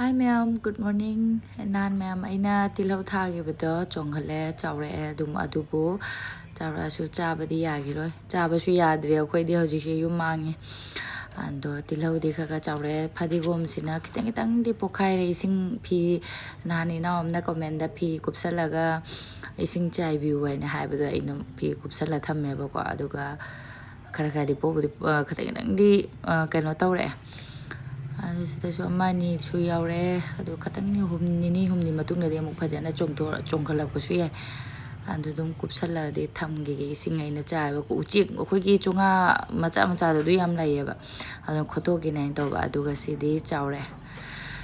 Hi ma'am, good morning. Nan ma'am, aina tilhau thagibado chonghale chawre dum adubu chawra su chabadi yagiroi. Chabasu yadre akhoi hojise yum mangi. Ando tilhau di khaga chawre phadigom sina kitang kitang di pokhaire ising phi nani na omna comment da phi kupsalaga ising chai biu aina haibado aina phi kupsala thamme ba ko aduga khara khara di po kitang kitang di kano tawre. Sidasu amani su yaure adu katang ni humni matungna de amuk phajana chongkhalakpasu yai andu dum kupsala de thamge ge singai na chaiba ko uchik akhoi gi chunga macha du yam laiba adu khoto gi nai to ba adu ga sidi chaure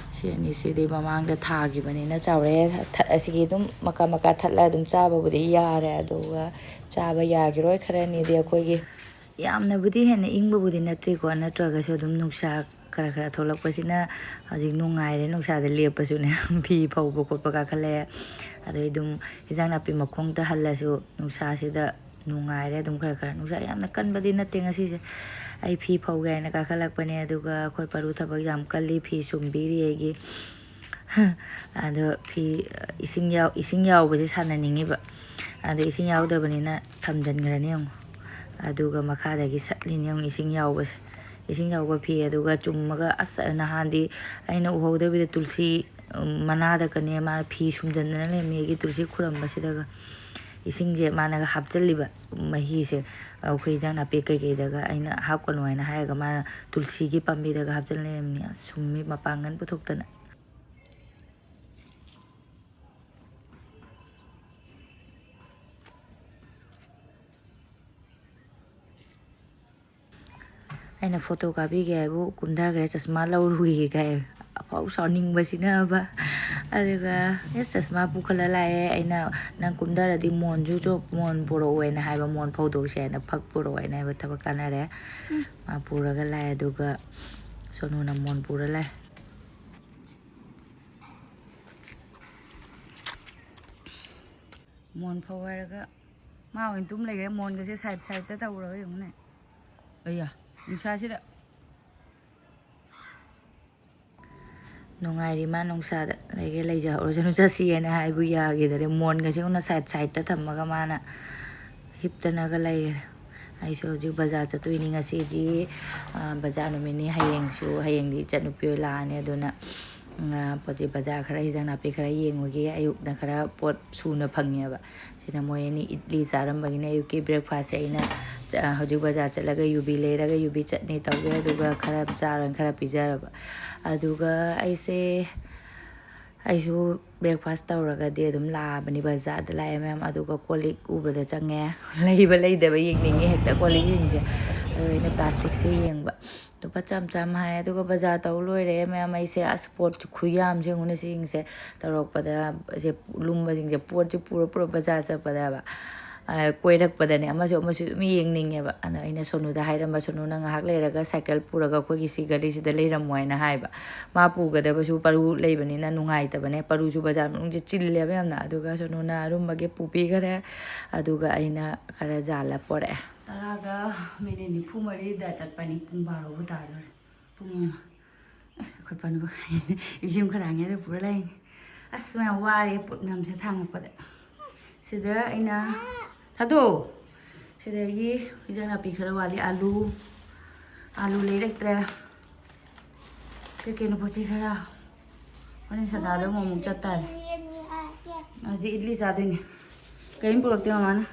sini sidi mamang da thagi bani na chaure asigi dum maka thatla dum chaba budi yare adu ga chaba yagiroi khara ni de akhoi gi yamna budi hena ingba budi natri ko natraga so dum nuksa khara khara tholakpasina hajik nungaire nuksa de lepasune phi phauba khotpa ka khale adai dum hijang napi makhong ta hallasu nuksa sida nungaire dum khara khara nuksa yamna kanbadi natte ngasi se ai phi phauga na ka khalakpane aduga khoi paru thabak yam kalli phi sumbiri egi ado phi ising yaw basi sananingi ba ado ising yaw da banina thamdan grani yong aduga makhada gi satlin yong ising yaw bas ising yaw ba phi aduga chummaga asa nahandi aina uhauda bi tulsi manada kane ma phi sumjanna le megi tulsi khuram basidaga ising je mana ga hapjalliba mahi se akhoi jang na pe kai kai daga aina hapkanu aina haiga ma tulsi gi pambi daga hapjalne ni summi mapangan puthokdana aina photo kapi ge bu kumda ge chasma lawrugi ge afau soning basina ba aduga yes chasma pukhala lae aina nang kumda ra di mon ju jo mon puro oina haiba mon photo se na phak puro oina ba thaba kanare ma pura ga lae aduga sonu na mon pura lae mon power ga ma oin tum lege mon ga se side ta tawra yong ne aya nungsa sida nungairi ma nungsa da lege leja orjanu chasi ena haibu yage dare mon ga se una side ta thamaga mana hiptana ga lai ai so ju bazaar chatu ni ngasi di bazaar no mini hayeng di chanu pyo la ne aduna poji bazaar khara hijang na pe khara yengoge ayuk na khara pot suna phangya ba sina moyeni idli charam bagina ayuki breakfast aina hojik bazaar chalaga yubi leiraga yubi chutney tawge aduga khara charan khara pijaraba aduga aisu breakfast tawraga de dum labani bazaar da lai ma'am aduga kolik ubada change leiba leidaba yengningi hekta kolik jingse aina plastic se yengba lupa cham hai aduga bazaar taw loire ma'am aise sport khuyam je ngune singse tawrokpada je lumba jingse pot je pura bazaar chapada ba koirak padane amasu mi yengninge ba ana ina sonu da hairamba sonu na ngahak leiraga cycle puraga khoi gi sigari sida leiramoina haiba ma puga da basu paru leibani na nungai tabane paru su bazaar nung je chille ba yamna aduga sonu na rumbage pupi gare aduga aina khara jala pore taraga mine ni phumari da tatpani pung baro bu ta dor pung khoi panu yim khara nge da pura lai asma ware putnam se thangpada sida aina Thado, sedagi hijang napi khara wali alu lerektre ke keno pochi khara oni sadalo momuk chatta aji idli sadini kaim purokte mama na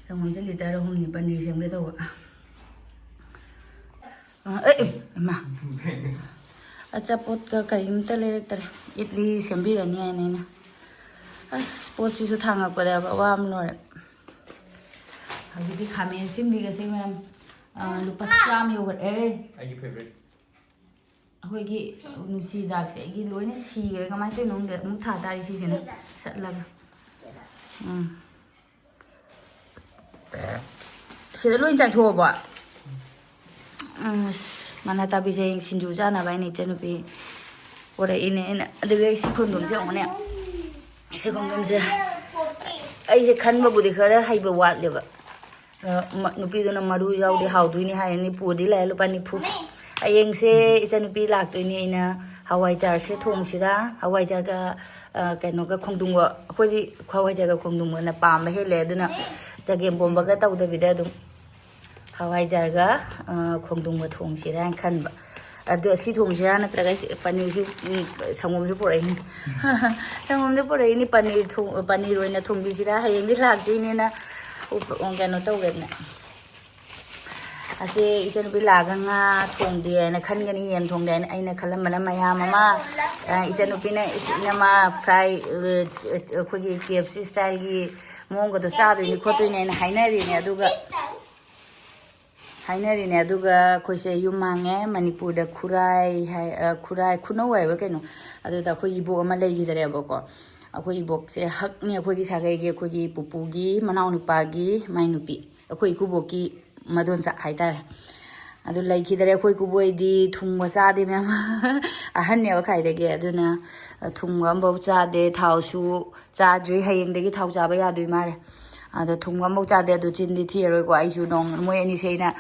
samom je liter humni paneer semge to ma achapot ka karim ta lerektre idli sembirani aina as pot su thanga pada wam nore hagi khame simbi ga se ma'am lupa cham yogurt Agi favorite hoi gi nusi dak se gi loina sigre kamai te nong de mu tha dari si sena satlaga sida loin chak tho ba mana tabi jeng sinju jana bai ni chenupi ore ine aduga si khondum je ongone si khondum je ai je khanba budi khara haiba wat leba ꯅꯨꯄꯤꯗꯨꯅ ꯃꯔꯨ ꯌꯥꯎꯗꯦ ꯍꯥꯎꯗꯣꯏꯅꯤ ꯍꯥꯏꯅꯤ ꯄꯨꯗꯤ ꯂꯩ ꯂꯨꯄꯥ 90 ꯍꯌꯦꯡꯁꯦ ꯏꯆꯥꯅꯨꯄꯤ ꯂꯥꯛꯇꯣꯏꯅꯤ ꯑꯩꯅ ꯍꯋꯥꯏꯖꯥꯔꯁꯦ ꯊꯣꯡꯁꯤꯔꯥ ꯍꯋꯥꯏꯖꯥꯔꯒ ꯀꯩꯅꯣꯒ ꯈꯣꯡꯗꯨꯝꯒ ꯑꯩꯈꯣꯏꯗꯤ ꯍꯋꯥꯏꯖꯥꯔꯒ ꯈꯣꯡꯗꯨꯝꯒꯅ ꯄꯥꯝꯕ ꯍꯦꯜꯂꯦ ꯑꯗꯨꯅ ꯆꯒꯦꯝ ꯄꯣꯝꯕꯒ ꯇꯧꯗꯕꯤꯗ ꯑꯗꯨꯝ ꯍꯋꯥꯏꯖꯥꯔꯒ ꯈꯣꯡꯗꯨꯝꯒ ꯊꯣꯡꯁꯤꯔꯥꯅ ꯈꯟꯕ ꯑꯗꯣ ꯑꯁꯤ ꯊꯣꯡꯁꯤꯔꯥ ꯅꯠꯇ꯭ꯔꯒ ꯄꯅꯤꯔꯁꯨ ꯁꯪꯒꯣꯝꯁꯨ ꯄꯨꯔꯛꯏꯅꯤ ꯁꯪꯒꯣꯝꯁꯨ ꯄꯨꯔꯛꯏꯅꯤ ꯄꯅꯤꯔ ꯑꯣꯏꯅ ꯊꯣꯡꯕꯤꯁꯤꯔꯥ ꯍꯌꯦꯡꯗꯤ ꯂꯥꯛꯇꯣꯏꯅꯤꯅ ꯀꯩꯅꯣ ꯇꯧꯒꯦꯗꯅ ꯑꯁꯤ ꯏꯆꯥꯅꯨꯄꯤ ꯂꯥꯛꯑꯒ ꯉꯥ ꯊꯣꯡꯗꯦ ꯍꯥꯏꯅ ꯈꯟꯒꯅꯤ ꯌꯦꯟ ꯊꯣꯡꯗꯦ ꯍꯥꯏꯅ ꯑꯩꯅ ꯈꯜꯂꯝꯕꯅ ꯃꯌꯥꯝ ꯑꯃ ꯏꯆꯥꯅꯨꯄꯤꯅ ꯏꯅꯃ ꯐ꯭ꯔꯥꯏ ꯑꯩꯈꯣꯏꯒꯤ KFC ꯁ꯭ꯇꯥꯏꯜꯒꯤ ꯃꯑꯣꯡꯒꯗꯣ ꯆꯥꯗꯣꯏꯅꯤ ꯈꯣꯠꯇꯣꯏꯅꯤ ꯍꯥꯏꯅ ꯍꯥꯏꯅꯔꯤꯅꯦ ꯑꯗꯨꯒ ꯑꯩꯈꯣꯏꯁꯦ ꯌꯨꯝ ꯃꯥꯡꯉꯦ ꯃꯅꯤꯄꯨꯔꯗ ꯈꯨꯔꯥꯏ ꯈꯨꯅꯧ ꯍꯥꯏꯕ ꯀꯩꯅꯣ ꯑꯗꯨꯗ ꯑꯩꯈꯣꯏ ꯏꯕꯣꯛ ꯑꯃ ꯂꯩꯈꯤꯗ꯭ꯔꯦꯕꯀꯣ ꯑꯩꯈꯣꯏ ꯏꯕꯣꯛꯁꯦ ꯍꯛꯅꯤ ꯑꯩꯈꯣꯏꯒꯤ ꯁꯥꯒꯩꯒꯤ ꯑꯩꯈꯣꯏꯒꯤ ꯄꯨꯄꯨꯒꯤ ꯃꯅꯥꯎꯅꯨꯄꯥꯒꯤ ꯃꯥꯏ ꯅꯨꯄꯤ ꯑꯩꯈꯣꯏ ꯏꯀꯨꯕꯣꯛꯀꯤ ꯃꯗꯣꯟꯆꯥ ꯍꯥꯏꯇꯥꯔꯦ ꯑꯗꯨ ꯂꯩꯈꯤꯗ꯭ꯔꯦ ꯑꯩꯈꯣꯏ ꯏꯀꯨꯕꯣꯏꯗꯤ ꯊꯨꯝꯒ ꯆꯥꯗꯦ ꯃꯌꯥꯝ ꯑꯍꯟꯅꯦꯕ ꯈꯥꯏꯗꯒꯤ ꯑꯗꯨꯅ ꯊꯨꯝꯒ ꯑꯃꯐꯥꯎ ꯆꯥꯗꯦ ꯊꯥꯎꯁꯨ ꯆꯥꯗ꯭ꯔꯤ ꯍꯌꯦꯡꯗꯒꯤ ꯊꯥꯎ ꯆꯥꯕ ꯌꯥꯗꯣꯏ ꯃꯥꯜꯂꯦ ꯑꯗꯣ ꯊꯨꯝꯒ ꯑꯃꯐꯥꯎ ꯆꯥꯗꯦ ꯑꯗꯨ ꯆꯤꯟꯗꯤ ꯊꯤꯔꯔꯣꯏꯀꯣ ꯑꯩꯁꯨ ꯃꯣꯏ ꯑꯅꯤꯁꯦ ꯑꯩꯅ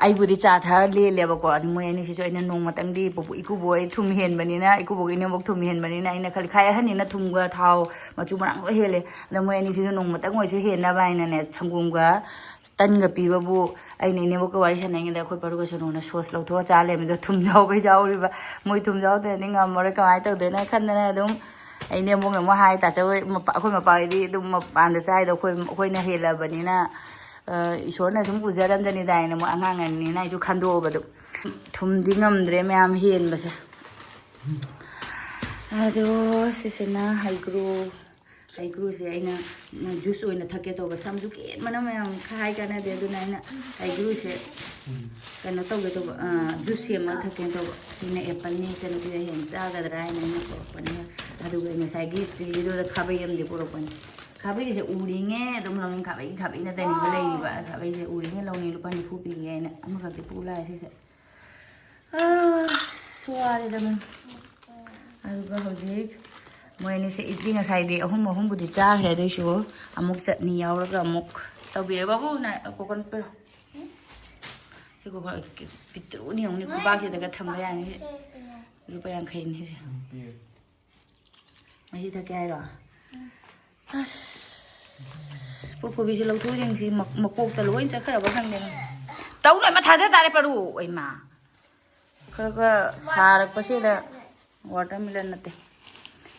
ꯑꯩꯕꯨꯗꯤ ꯆꯥ ꯊꯛꯑ ꯂꯦꯜꯂꯦꯕꯀꯣ ꯑꯗꯨ ꯃꯣꯏ ꯑꯅꯤꯁꯤꯁꯨ ꯑꯩꯅ ꯅꯣꯡꯃꯇꯪꯗꯤ ꯏꯀꯨꯕꯣꯏ ꯊꯨꯝ ꯍꯦꯟꯕꯅꯤ나 ꯏꯀꯨꯕꯣꯛ ꯏꯅꯦꯝꯕꯣꯛ ꯊꯨꯝ ꯍꯦꯟꯕꯅꯤꯅ ꯑꯩꯅ ꯈꯥꯏ ꯑꯍꯟꯅꯤꯅ ꯊꯨꯝꯒ ꯊꯥꯎ ꯃꯆꯨ ꯃꯔꯥꯡ ꯂꯣꯏ ꯍꯦꯜꯂꯦ ꯑꯗꯣ ꯃꯣꯏ ꯑꯅꯤꯁꯤꯁꯨ ꯅꯣꯡꯃꯇꯪ ꯑꯣꯏꯁꯨ ꯍꯦꯟꯅꯕ ꯍꯥꯏꯅꯅꯦ ꯁꯪꯒꯣꯝꯒ ꯇꯟꯒ ꯄꯤꯕꯕꯨ ꯑꯩꯅ ꯏꯅꯦꯝꯕꯣꯛꯀ ꯋꯥꯔꯤ ꯁꯥꯟꯅꯉꯩꯗ ꯑꯩꯈꯣꯏ ꯄꯥꯔꯨꯒ ꯁꯣꯅꯣꯅ ꯁꯣꯁ ꯂꯧꯊꯣꯛꯑ ꯆꯥ ꯂꯩꯔꯝꯃꯤꯗꯣ ꯊꯨꯝ ꯌꯥꯎꯕꯩ ꯌꯥꯎꯔꯤꯕ ꯃꯣꯏ ꯊꯨꯝ ꯌꯥꯎꯗ꯭ꯔꯗꯤ ꯉꯝꯃꯔꯣꯏ ꯀꯃꯥꯏꯅ ꯇꯧꯗꯣꯏꯅꯣ ꯈꯟꯗꯅ ꯑꯗꯨꯝ ꯑꯩꯅꯦꯝꯕꯣꯛꯅ ꯑꯃꯨꯛ ꯍꯥꯏ ꯇꯥꯆꯧ ꯑꯩꯈꯣꯏ ꯃꯄꯥꯍꯣꯏꯗꯤ ꯑꯗꯨꯝ ꯃꯄꯥꯟꯗ ꯆꯥꯏꯗꯣ ꯑꯩꯈꯣꯏꯅ ꯍꯦꯜꯂꯕꯅꯤꯅ ꯏꯁꯣꯔꯅ ꯁꯨꯝ ꯎꯖꯔꯝꯖꯅꯤꯗ ꯍꯥꯏꯅ ꯃꯣꯏ ꯑꯉꯥꯡ ꯑꯅꯤꯅ ꯑꯩꯁꯨ ꯈꯟꯗꯣꯛꯑꯕꯗꯣ ꯊꯨꯝꯗꯤ ꯉꯝꯗ꯭ꯔꯦ ꯃꯌꯥꯝ ꯍꯦꯟꯕꯁꯦ ꯑꯗꯣ ꯁꯤꯁꯤꯅ ꯍꯩꯒ꯭ꯔꯨꯁꯦ ꯑꯩꯅ ꯖꯨꯁ ꯑꯣꯏꯅ ꯊꯛꯀꯦ ꯇꯧꯕ ꯁꯝꯁꯨ ꯀꯦꯟꯕꯅ ꯃꯌꯥꯝ ꯍꯥꯏ ꯀꯥꯟꯅꯗꯦ ꯑꯗꯨꯅ ꯑꯩꯅ ꯍꯩꯒ꯭ꯔꯨꯁꯦ ꯀꯩꯅꯣ ꯇꯧꯒꯦ ꯇꯧꯕ ꯖꯨꯁ ꯁꯦꯝꯃꯒ ꯊꯛꯀꯦ ꯇꯧꯕ ꯁꯤꯅ ꯑꯦꯄꯜꯅꯤ ꯏꯆꯥꯅꯨꯄꯤꯗ ꯍꯦꯟꯅ ꯆꯥꯒꯗ꯭ꯔꯥ ꯍꯥꯏꯅ ꯑꯩꯅ ꯄꯨꯔꯛꯄꯅꯤ ꯑꯗꯨꯒ ꯉꯁꯥꯏꯒꯤ ꯏꯁꯇꯤꯜꯒꯤꯗꯨꯗ ꯈꯥꯕꯩ ꯑꯃꯗꯤ ꯄꯨꯔꯛꯄꯅꯤ ꯈꯥꯕꯩꯁꯦ ꯎꯔꯤꯉꯦ ꯑꯗꯨꯝ ꯂꯧꯅꯤꯡ ꯈꯥꯕꯩꯅ ꯇꯩꯅꯤꯡꯕ ꯂꯩꯔꯤꯕ ꯈꯥꯕꯩꯁꯦ ꯎꯔꯤꯉꯦ ꯂꯧꯅꯤꯡ ꯂꯨꯄꯥ 90 ꯄꯤꯒꯦ ꯍꯥꯏꯅ ꯑꯃꯈꯛꯇꯤ ꯄꯨ ꯂꯥꯛꯑꯦ ꯁꯤꯁꯦ ꯋꯥꯔꯦꯗ ꯑꯗꯨꯒ ꯍꯧꯖꯤꯛ ꯃꯣꯏ ꯑꯅꯤꯁꯦ ꯏꯗꯂꯤ ꯉꯁꯥꯏꯗꯤ ꯑꯍꯨꯝꯕꯨꯗꯤ ꯆꯥꯈ꯭ꯔꯦ ꯑꯗꯨꯏꯁꯨ ꯑꯃꯨꯛ ꯆꯠꯅꯤ ꯌꯥꯎꯔꯒ ꯑꯃꯨꯛ ꯇꯧꯕꯤꯔꯦ ꯕꯥꯕꯨ ꯀꯣꯀꯣꯅꯠ ꯄꯤꯔꯣ ꯁꯤ ꯀꯣꯀꯣꯅꯠ ꯄꯤꯇ꯭ꯔꯨꯅꯤ ꯌꯦꯡꯉꯨꯅꯤ ꯈꯨꯕꯥꯛꯁꯤꯗꯒ ꯊꯝꯕ ꯌꯥꯅꯤ ꯂꯨꯄꯥ 50ꯅꯤ ꯁꯤꯁꯦ ꯃꯍꯤ ꯊꯛꯀꯦ ꯍꯥꯏꯔꯣ ꯑꯁ ꯀꯣꯕꯤꯁꯦ ꯂꯧꯊꯣꯛ ꯌꯦꯡꯁꯤ ꯃꯀꯣꯛꯇ ꯂꯣꯏ ꯆꯠꯈ꯭ꯔꯕ ꯈꯪꯗꯦ ꯇꯧꯅ ꯑꯃ ꯊꯥꯗ ꯇꯥꯔꯦ ꯄꯔꯨ ꯑꯩꯃ ꯈꯔ ꯁꯥꯔꯛꯄꯁꯤꯗ ꯋꯥꯇꯔꯃꯦꯂꯟ ꯅꯠꯇꯦ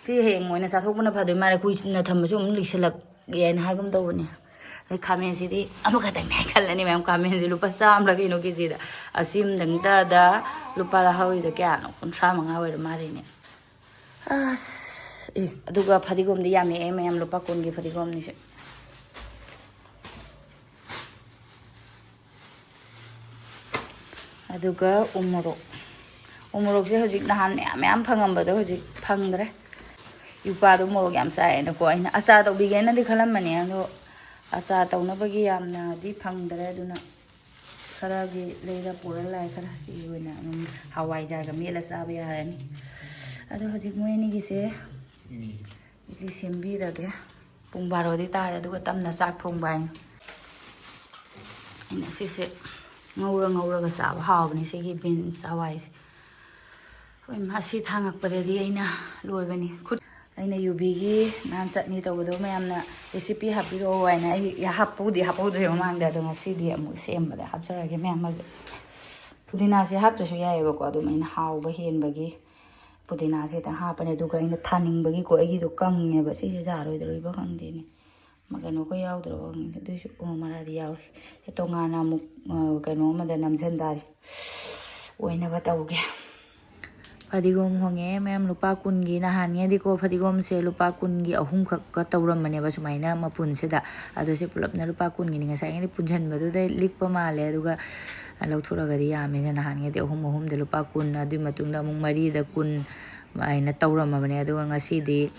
ꯁꯤ ꯍꯌꯦꯡ ꯑꯣꯏꯅ ꯆꯥꯊꯣꯛꯄꯅ ꯐꯗꯣꯏ ꯃꯥꯜꯂꯦ ꯀꯨꯏꯅ ꯊꯝꯕꯁꯨ ꯑꯃꯨꯛ ꯂꯤꯁꯜꯂꯛꯑꯦꯅ ꯍꯥꯏꯒꯨꯝ ꯇꯧꯕꯅꯦ ꯑꯗꯩ ꯈꯥꯃꯦꯟꯁꯤꯗꯤ ꯑꯃꯈꯛꯇꯪꯅꯦ ꯈꯜꯂꯅꯤ ꯃꯌꯥꯝ ꯈꯥꯃꯦꯟꯁꯤ ꯂꯨꯄꯥ 100 ꯀꯩꯅꯣ ꯀꯦꯖꯤꯗ ꯑꯁꯤꯝꯗꯪꯇꯗ ꯂꯨꯄꯥ ꯍꯧꯏꯗ ꯀꯌꯥꯅꯣ 35 ꯑꯣꯏꯔ ꯃꯥꯜꯂꯤꯅꯦ ꯑꯁ ꯑꯗꯨꯒ ꯐꯗꯤꯒꯣꯝꯗꯤ ꯌꯥꯝꯃꯛꯑꯦ ꯃꯌꯥꯝ ꯂꯨꯄꯥ 10ꯒꯤ ꯐꯗꯤꯒꯣꯝꯅꯤꯁꯦ ꯑꯗꯨꯒ ꯎꯃꯣꯔꯣꯛꯁꯦ ꯍꯧꯖꯤꯛ ꯅꯍꯥꯟ ꯃꯌꯥꯝ ꯐꯪꯉꯝꯕꯗꯣ ꯍꯧꯖꯤꯛ ꯐꯪꯗ꯭ꯔꯦ ꯏꯄꯥꯗꯣ ꯃꯣꯔꯣꯛ ꯌꯥꯝ ꯆꯥꯏꯌꯦꯅꯀꯣ ꯑꯩꯅ ꯑꯆꯥꯔ ꯇꯧꯕꯤꯒꯦꯅꯗꯤ ꯈꯜꯂꯝꯕꯅꯦ ꯑꯗꯣ ꯑꯆꯥꯔ ꯇꯧꯅꯕꯒꯤ ꯌꯥꯝꯅꯗꯤ ꯐꯪꯗ꯭ꯔꯦ ꯑꯗꯨꯅ ꯈꯔꯒꯤ ꯂꯩꯔ ꯄꯨꯔ ꯂꯥꯛꯑꯦ ꯈꯔ ꯁꯤꯒꯤ ꯑꯣꯏꯅ ꯑꯗꯨꯝ ꯍꯋꯥꯏꯖꯥꯔꯒ ꯃꯦꯠꯂ ꯆꯥꯕ ꯌꯥꯔꯅꯤ ꯑꯗꯣ ꯍꯧꯖꯤꯛ ꯃꯣꯏ ꯑꯅꯤꯒꯤꯁꯦ ꯏꯗꯂꯤ ꯁꯦꯝꯕꯤꯔꯒꯦ ꯄꯨꯡ 12ꯗꯤ ꯇꯥꯔꯦ ꯑꯗꯨꯒ ꯇꯞꯅ ꯆꯥꯛ ꯊꯣꯡꯕ ꯍꯥꯏꯅ ꯑꯩꯅ ꯁꯤꯁꯦ ꯉꯧꯔꯒ ꯆꯥꯕ ꯍꯥꯎꯕꯅꯤ ꯁꯤꯒꯤ ꯕꯤꯟꯁ ꯍꯋꯥꯏꯁꯦ ꯍꯣꯏ ꯃꯁꯤ ꯊꯥꯡꯉꯛꯄꯗꯗꯤ ꯑꯩꯅ ꯂꯣꯏꯕꯅꯤ ꯑꯩꯅ ꯌꯨꯕꯤꯒꯤ ꯅꯍꯥꯟ ꯆꯠꯅꯤ ꯇꯧꯕꯗꯣ ꯃꯌꯥꯝꯅ ꯔꯦꯁꯤꯄꯤ ꯍꯥꯞꯄꯤꯔꯛꯑꯣ ꯍꯥꯏꯅ ꯑꯩ ꯍꯥꯞꯍꯧꯗ꯭ꯔꯦ ꯃꯃꯥꯡꯗ ꯑꯗꯣ ꯉꯁꯤꯗꯤ ꯑꯃꯨꯛ ꯁꯦꯝꯕꯗ ꯍꯥꯞꯆꯔꯒꯦ ꯃꯌꯥꯝ ꯍꯧꯖꯤꯛ ꯄꯨꯗꯤꯅꯥꯁꯦ ꯍꯥꯞꯇ꯭ꯔꯁꯨ ꯌꯥꯏꯑꯕꯀꯣ ꯑꯗꯨꯝ ꯑꯩꯅ ꯍꯥꯎꯕ ꯍꯦꯟꯕꯒꯤ ꯄꯨꯗꯤꯅꯥꯁꯦ ꯈꯤꯇꯪ ꯍꯥꯞꯄꯅꯦ ꯑꯗꯨꯒ ꯑꯩꯅ ꯊꯥꯅꯤꯡꯕꯒꯤꯀꯣ ꯑꯩꯒꯤꯗꯣ ꯀꯪꯉꯦꯕ ꯁꯤꯁꯦ ꯌꯥꯔꯣꯏꯗꯧꯔꯤꯕ ꯈꯪꯗꯦꯅꯦ ꯀꯩꯅꯣꯒ ꯌꯥꯎꯗ꯭ꯔꯕ ꯈꯪꯗꯦ ꯑꯗꯨꯏꯁꯨ ꯃꯔꯥꯗꯤ ꯌꯥꯎꯏ ꯁꯤ ꯇꯣꯉꯥꯟꯅ ꯑꯃꯨꯛ ꯀꯩꯅꯣ ꯑꯃꯗ ꯅꯝꯁꯤꯟ ꯇꯥꯔꯦ ꯑꯣꯏꯅꯕ ꯇꯧꯒꯦ ꯐꯗꯤꯒꯣꯝ ꯍꯣꯡꯉꯦ ꯃꯌꯥꯝ ꯂꯨꯄꯥ 10ꯒꯤ ꯅꯍꯥꯟꯉꯩꯗꯤꯀꯣ ꯐꯗꯤꯒꯣꯝꯁꯦ ꯂꯨꯄꯥ 10ꯒꯤ 3ꯈꯛꯀ ꯇꯧꯔꯝꯕꯅꯦꯕ ꯁꯨꯃꯥꯏꯅ ꯃꯄꯨꯟꯁꯤꯗ ꯑꯗꯣ ꯁꯤ ꯄꯨꯂꯞꯅ ꯂꯨꯄꯥ 10ꯒꯤꯅꯤ ꯉꯁꯥꯏꯉꯩꯗꯤ ꯄꯨꯟꯁꯤꯟꯕꯗꯨꯗ ꯂꯤꯛꯄ ꯃꯥꯜꯂꯦ ꯑꯗꯨꯒ ꯂꯧꯊꯣꯔꯛꯑꯒꯗꯤ ꯌꯥꯝꯃꯦꯅ ꯅꯍꯥꯟꯉꯩꯗꯤ 3ꯗ ꯂꯨꯄꯥ 10 ꯑꯗꯨꯒꯤ ꯃꯇꯨꯡꯗ ꯑꯃꯨꯛ 4ꯗ 10 ꯑꯩꯅ ꯇꯧꯔꯝꯃꯕꯅꯦ ꯑꯗꯨꯒ ꯉꯁꯤꯗꯤ